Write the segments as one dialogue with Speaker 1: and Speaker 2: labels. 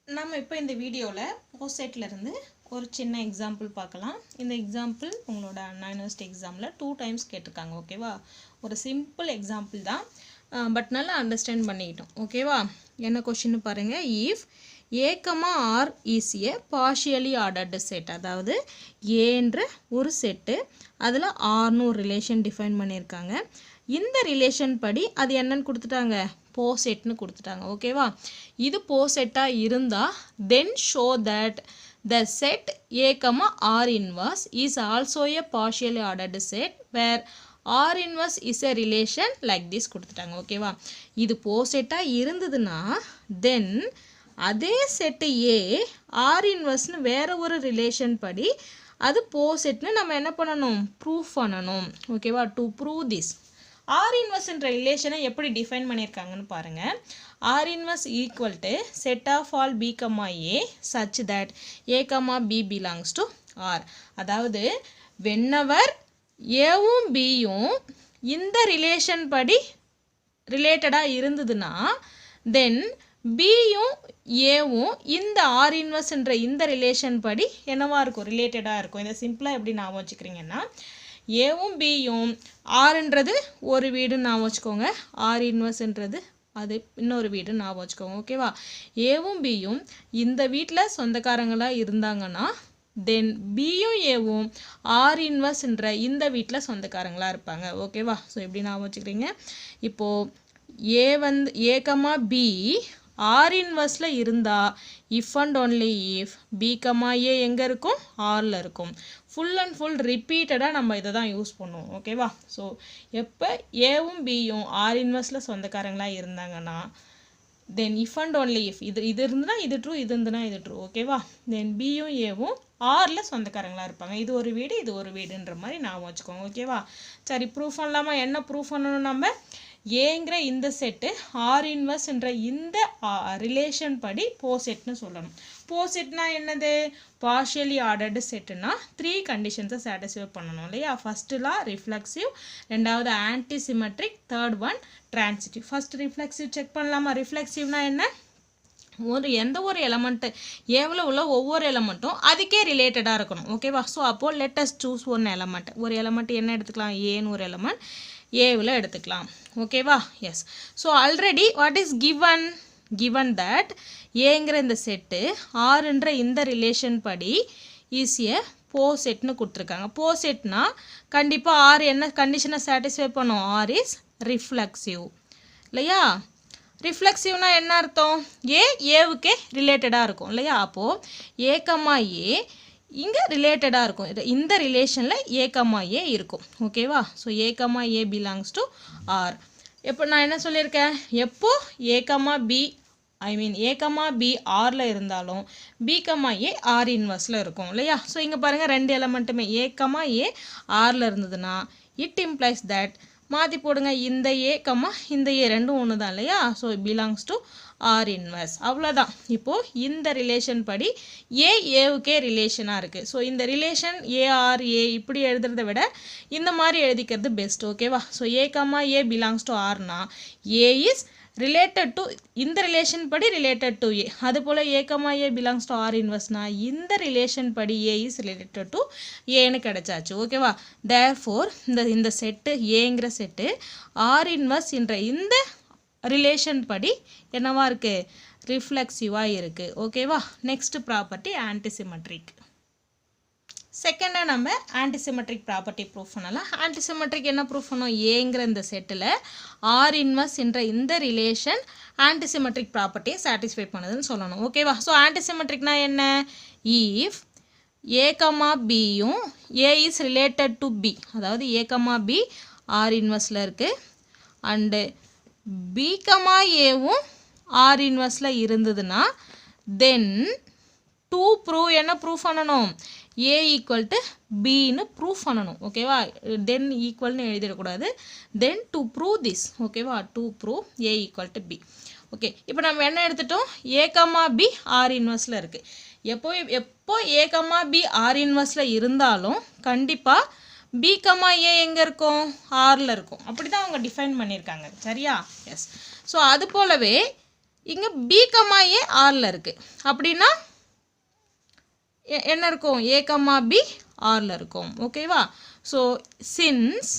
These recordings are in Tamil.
Speaker 1: நம்ம இப்போ இந்த வீடியோவில் போசெட்ல இருந்து ஒரு சின்ன எக்ஸாம்பிள் பார்க்கலாம். இந்த எக்ஸாம்பிள் உங்களோட அண்ணா யூனிவர்சிட்டி எக்ஸாமில் 2 டைம்ஸ் கேட்டிருக்காங்க. ஓகேவா? ஒரு சிம்பிள் எக்ஸாம்பிள் தான், பட் நல்லா அண்டர்ஸ்டாண்ட் பண்ணிக்கிட்டோம். ஓகேவா? என்ன கொஷின்னு பாருங்கள். If A R is a partially ordered set, அதாவது ஏன்ற ஒரு செட்டு, அதில் ஆர்னு ஒரு ரிலேஷன் டிஃபைன் பண்ணியிருக்காங்க. இந்த ரிலேஷன் படி அது என்னன்னு கொடுத்துட்டாங்க, போசெட்னு கொடுத்துட்டாங்க. ஓகேவா? இது போசெட்டாக இருந்தால் தென் show that the set A, R inverse is also a partially ordered set where R inverse is a relation like this கொடுத்துட்டாங்க. ஓகேவா? இது போசெட்டாக இருந்ததுன்னா தென் அதே செட்டு ஏ ஆர் இன்வர்ஸ்னு வேற ஒரு ரிலேஷன் படி அது போசெட்னு நம்ம என்ன பண்ணணும், ப்ரூவ் பண்ணணும். ஓகேவா? டு ப்ரூவ் திஸ் ஆர் இன்வர்ஸ்ன்ற ரிலேஷனை எப்படி டிஃபைன் பண்ணியிருக்காங்கன்னு பாருங்கள். R inverse equal to set of all B comma A such that A comma B belongs to R. அதாவது வென்னவர் ஏவும் பியும் இந்த ரிலேஷன் படி ரிலேட்டடாக இருந்ததுன்னா தென் பியும் ஏவும் இந்த ஆர் இன்வர்ஸ்ன்ற இந்த ரிலேஷன் படி என்னவா இருக்கும், ரிலேட்டடாக இருக்கும். இதை சிம்பிளாக எப்படி ஞாபகம் வச்சுக்கிறீங்கன்னா, ஏவும் பியும் ஆறுன்றது ஒரு வீடுன்னு ஞாபகம் வச்சுக்கோங்க, ஆர் இன்வர்ஸ்ன்றது அது இன்னொரு வீடுன்னு ஞாபகம் வச்சுக்கோங்க. ஓகேவா? ஏவும் பியும் இந்த வீட்டில் சொந்தக்காரங்களாக இருந்தாங்கன்னா தென் பியும் ஏவும் ஆர் இன்வர்ஸ்ன்ற இந்த வீட்டில் சொந்தக்காரங்களாக இருப்பாங்க. ஓகேவா? ஸோ எப்படி ஞாபகம் வச்சுக்கிறீங்க, இப்போது ஏ கமா பி ஆர் இன்வர்ஸில் இருந்தால் if and only if b comma a எங்கே இருக்கும், ஆரில் இருக்கும். ஃபுல் அண்ட் ஃபுல் ரிப்பீட்டடாக நம்ம இதை தான் யூஸ் பண்ணுவோம். ஓகேவா? ஸோ எப்போ ஏவும் பியும் ஆர் இன்வர்ஸில் சொந்தக்காரங்களாக இருந்தாங்கன்னா தென் இஃப் அண்ட் ஒன்லி இஃப் இது இருந்துன்னா இது ட்ரூ, இது இருந்துன்னா இது ட்ரூ. ஓகேவா? தென் பியும் ஏவும் ஆரில் சொந்தக்காரங்களாக இருப்பாங்க. இது ஒரு வீடு, இது ஒரு வீடுன்ற மாதிரி ஞாபகம் வச்சுக்கோங்க. ஓகேவா? சரி, ப்ரூஃப் பண்ணலாமா? என்ன ப்ரூஃப் பண்ணணும், நம்ம ஏங்கிற இந்த செட்டு ஆர் இன்வர்ஸ்ன்ற இந்த ரிலேஷன் படி போசெட்னு சொல்லணும். போசெட்னா என்னது, பார்ஷியலி ஆர்டர்டு செட்டுனா 3 கண்டிஷன்ஸை சாட்டிஸ்ஃபை பண்ணணும் இல்லையா? ஃபஸ்ட்டுலாம் ரிஃப்ளெக்சிவ், ரெண்டாவது antisymmetric, third one transitive. First reflexive check பண்ணலாமா? ரிஃப்ளெக்சிவ்னா என்ன, எந்த ஒரு எலமெண்ட்டு எவ்வளோ உள்ள ஒவ்வொரு எலமெண்ட்டும் அதுக்கே ரிலேட்டடாக இருக்கணும். ஓகேவா? ஸோ அப்போது லெட்டஸ் சூஸ் ஒன் எலமெண்ட். ஒரு எலமெண்ட் என்ன எடுத்துக்கலாம், ஏன்னு ஒரு எலமெண்ட் ஏவில் எடுத்துக்கலாம். ஓகேவா? Yes. So already what is given that ஏங்கிற இந்த செட்டு ஆறுன்ற இந்த ரிலேஷன் படி இஸ் ஏ போசெட்னு கொடுத்துருக்காங்க. போசெட்னா கண்டிப்பாக ஆர் என்ன கண்டிஷனை சாட்டிஸ்ஃபை பண்ணும், ஆர் இஸ் ரிஃப்ளெக்சிவ் இல்லையா? ரிஃப்ளெக்சிவ்னா என்ன அர்த்தம், ஏவுக்கே ரிலேட்டடாக இருக்கும் இல்லையா? அப்போது ஏ கமா ஏ இங்கே ரிலேட்டடாக இருக்கும், இந்த ரிலேஷனில் ஏ கமா ஏ இருக்கும். ஓகேவா? So A comma A belongs to R. எப்போ நான் என்ன சொல்லியிருக்கேன், எப்போ A comma B A comma B ஆரில் இருந்தாலும் பி கமா ஏ ஆர் இன்வர்ஸில் இருக்கும் இல்லையா? ஸோ இங்கே பாருங்கள், 2 எலமெண்ட்டுமே ஏ கமா ஏ ஆரில் இருந்ததுன்னா இட் இம்ப்ளைஸ் தட், மாற்றி போடுங்க, இந்த ஏ கமா இந்த ஏ ரெண்டும் ஒன்று தான் இல்லையா? So belongs to R inverse. அவ்வளோதான். இப்போது இந்த ரிலேஷன் படி ஏவுக்கே ரிலேஷனாக இருக்குது. ஸோ இந்த ரிலேஷன் ஏஆர் ஏ இப்படி எழுதுறதை விட இந்த மாதிரி எழுதிக்கிறது பெஸ்ட். ஓகேவா? So A comma A belongs to ஆர்னா ஏ இஸ் ரிலேட்டட் டு இந்த ரிலேஷன் படி ரிலேட்டட் டு ஏ. அதுபோல் A comma A belongs to R இன்வர்ஸ்னா இந்த ரிலேஷன் படி ஏ இஸ் ரிலேட்டட் டு ஏன்னு கிடச்சாச்சு. ஓகேவா? தேர்ஃபோர் இந்த செட்டு ஏங்கிற செட்டு ஆர் இன்வர்ஸ் என்ற இந்த ரிலேஷன் படி என்னவா இருக்குது, ரிஃப்ளெக்சிவாக இருக்குது. ஓகேவா? Next property antisymmetric. செகண்டாக நம்ம ஆன்டிசிமெட்ரிக் ப்ராப்பர்ட்டி ப்ரூஃப் பண்ணலாம். ஆன்டிசிமெட்ரிக் என்ன ப்ரூஃப் பண்ணோம், ஏங்கிற இந்த செட்டில் ஆர் இன்வர்ஸ் என்ற இந்த ரிலேஷன் ஆன்டிசிமெட்ரிக் ப்ராப்பர்ட்டியை சாட்டிஸ்ஃபை பண்ணுதுன்னு சொல்லணும். ஓகேவா? ஸோ ஆன்டிசிமெட்ரிக்னா என்ன, இஃப் ஏ கமா பியும் A is related to B, அதாவது ஏ கமா பி ஆர் இன்வர்ஸில் இருக்குது அண்டு பி கமா ஏவும் ஆர் இன்வர்ஸில் இருந்ததுன்னா தென் டூ ப்ரூவ் என்ன ப்ரூஃப் பண்ணணும், ஏ ஈக்குவல் டு பின்னு ப்ரூஃப் பண்ணணும். ஓகேவா? தென் ஈக்குவல்னு எழுதிடக்கூடாது, தென் டு ப்ரூவ் திஸ். ஓகேவா? To prove A equal to B. Okay, இப்போ நம்ம என்ன எடுத்துட்டோம், ஏ கமா பி ஆர் இன்வர்ஸில் இருக்குது. எப்போ ஏ கமா பி ஆர் இன்வர்ஸில் இருந்தாலும் கண்டிப்பாக பி கமா ஏ எங்கே இருக்கும், ஆரில் இருக்கும். அப்படி தான் அவங்க டிஃபைன் பண்ணியிருக்காங்க. சரியா? எஸ். ஸோ அது போலவே இங்கே பி கமா ஏ ஆரில் இருக்குது. அப்படின்னா என்ன இருக்கும்? ஏ கமா பி ஆரில் இருக்கும். ஓகேவா? ஸோ சின்ஸ்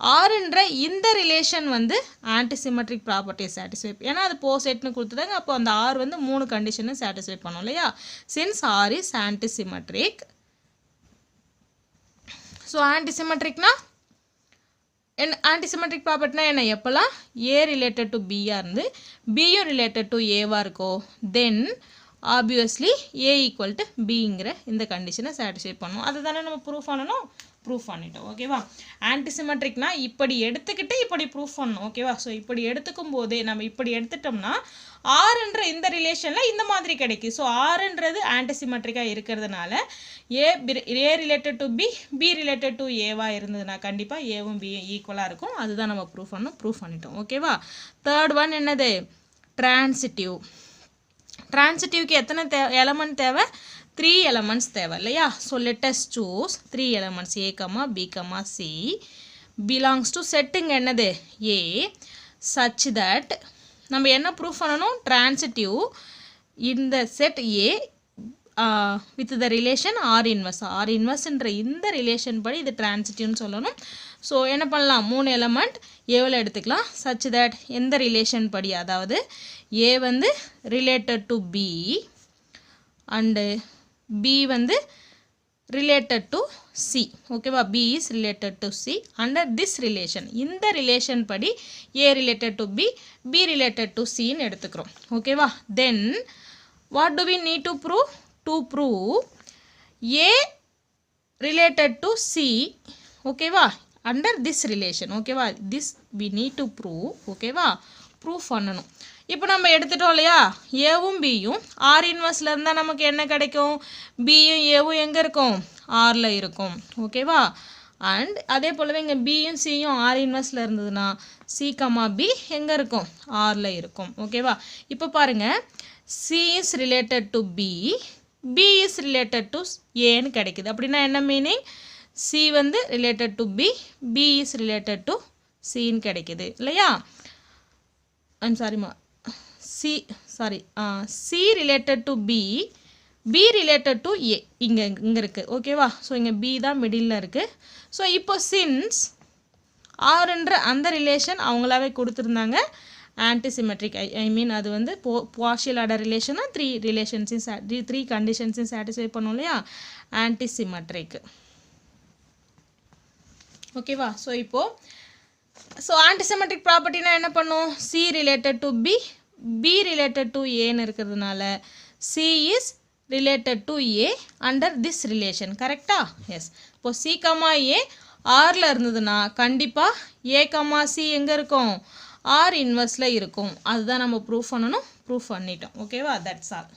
Speaker 1: ஆர்ன்ற இந்த ரிலேஷன் வந்து ஆன்டிசிமெட்ரிக் ப்ராப்பர்ட்டியை சாட்டிஸ்ஃபை, ஏன்னா அது போசெட்னு கொடுத்துட்டாங்க. அப்போ அந்த ஆர் வந்து 3 கண்டிஷனை சாட்டிஸ்ஃபை பண்ணும் இல்லையா? Since R is antisymmetric. So ஆன்டிசிமெட்ரிக்னா என்ன? ஆன்டிசிமெட்ரிக் ப்ராப்பர்ட்டினா என்ன? எப்போல்லாம் ஏ ரிலேட்டட் டு பியாக இருந்து பியும் ரிலேட்டட் டு ஏவாக இருக்கோ, then obviously A equal to பிங்கிற இந்த கண்டிஷனை சாட்டிஸ்ஃபை பண்ணும். அதை தானே நம்ம ப்ரூஃப் பண்ணணும். ப்ரூஃப் பண்ணிட்டோம். ஓகேவா? ஆன்டிசிமெட்ரிக்னா இப்படி எடுத்துக்கிட்டு இப்படி ப்ரூஃப் பண்ணணும். ஓகேவா? ஸோ இப்படி எடுத்துக்கும் போதே நம்ம இப்படி எடுத்துட்டோம்னா ஆர்ன்ற இந்த ரிலேஷனில் இந்த மாதிரி கிடைக்கும். ஸோ ஆர்ன்றது ஆன்டிசிமெட்ரிக்காக இருக்கிறதுனால A related to B related to ஏவாக இருந்ததுன்னா கண்டிப்பாக ஏவும் பியும் ஈக்குவலாக இருக்கும். அதுதான் நம்ம ப்ரூஃப் பண்ணணும். ப்ரூஃப் பண்ணிட்டோம். ஓகேவா? தேர்ட் ஒன் என்னது? ட்ரான்சிட்டிவ். ட்ரான்சிட்டிவ்க்கு எத்தனை எலமெண்ட் தேவை? 3 elements தேவை இல்லையா? So let us choose 3 elements a, b, c belongs to செட்டுங்க என்னது? A such that நம்ம என்ன ப்ரூஃப் பண்ணணும்? ட்ரான்சிட்டிவ் இந்த set A with the relation R inverse. R inverseன்ற இந்த ரிலேஷன் படி இது ட்ரான்சிட்டிவ்னு சொல்லணும். ஸோ என்ன பண்ணலாம்? 3 எலமெண்ட் ஏவில் எடுத்துக்கலாம். such that எந்த ரிலேஷன் படி, அதாவது A வந்து related to B and B வந்து related to C. ஓகேவா? B is related to C under this relation. இந்த ரிலேஷன் படி A related to B, B related to C ன்னு எடுத்துக்கிறோம். ஓகேவா? Then what do we need to prove? To prove A related to C, ஓகேவா, under this relation. ஓகேவா? This we need to prove. ஓகேவா? ப்ரூவ் பண்ணணும். இப்போ நம்ம எடுத்துட்டோம் இல்லையா? ஏவும் பியும் ஆர் இன்வர்ஸில் இருந்தால் நமக்கு என்ன கிடைக்கும்? பியும் ஏவும் எங்கே இருக்கும்? ஆரில் இருக்கும். ஓகேவா? அண்ட் அதே போலவே இங்கே பியும் சியும் ஆர் இன்வர்ஸில் இருந்ததுன்னா சி கமா பி எங்கே இருக்கும்? ஆரில் இருக்கும். ஓகேவா? இப்போ பாருங்கள், C is related to B, B is related to ஏன்னு கிடைக்குது. அப்படின்னா என்ன மீனிங்? சி வந்து related to B, B is related to சின்னு கிடைக்குது இல்லையா? ஐம் சாரிம்மா, C related to B, B related to A இங்கே இருக்குது. ஓகேவா? ஸோ இங்கே B தான் மிடில் இருக்குது. ஸோ இப்போ சின்ஸ் ஆர்ன்ற அந்த ரிலேஷன் அவங்களாவே கொடுத்துருந்தாங்க ஆன்டிசிமெட்ரிக், ஐ மீன் அது வந்து பார்ஷியல் ஆர்டர் ரிலேஷனாக 3 ரிலேஷன்ஸையும் 3 கண்டிஷன்ஸையும் சாட்டிஸ்ஃபை பண்ணும் இல்லையா? ஆன்டிசிமெட்ரிக். ஓகேவா? ஸோ இப்போது ஆன்டிசிமெட்ரிக் ப்ராப்பர்ட்டினா என்ன பண்ணும்? C related to B, B related to Aன்னு இருக்கிறதுனால C is related to A under this relation. கரெக்டா? எஸ். இப்போ C கமா A ஆரில் இருந்ததுன்னா கண்டிப்பாக A கமா C எங்கே இருக்கும்? ஆர் இன்வர்ஸில் இருக்கும். அதுதான் நம்ம ப்ரூஃப் பண்ணணும். ப்ரூஃப் பண்ணிட்டோம். ஓகேவா? That's all.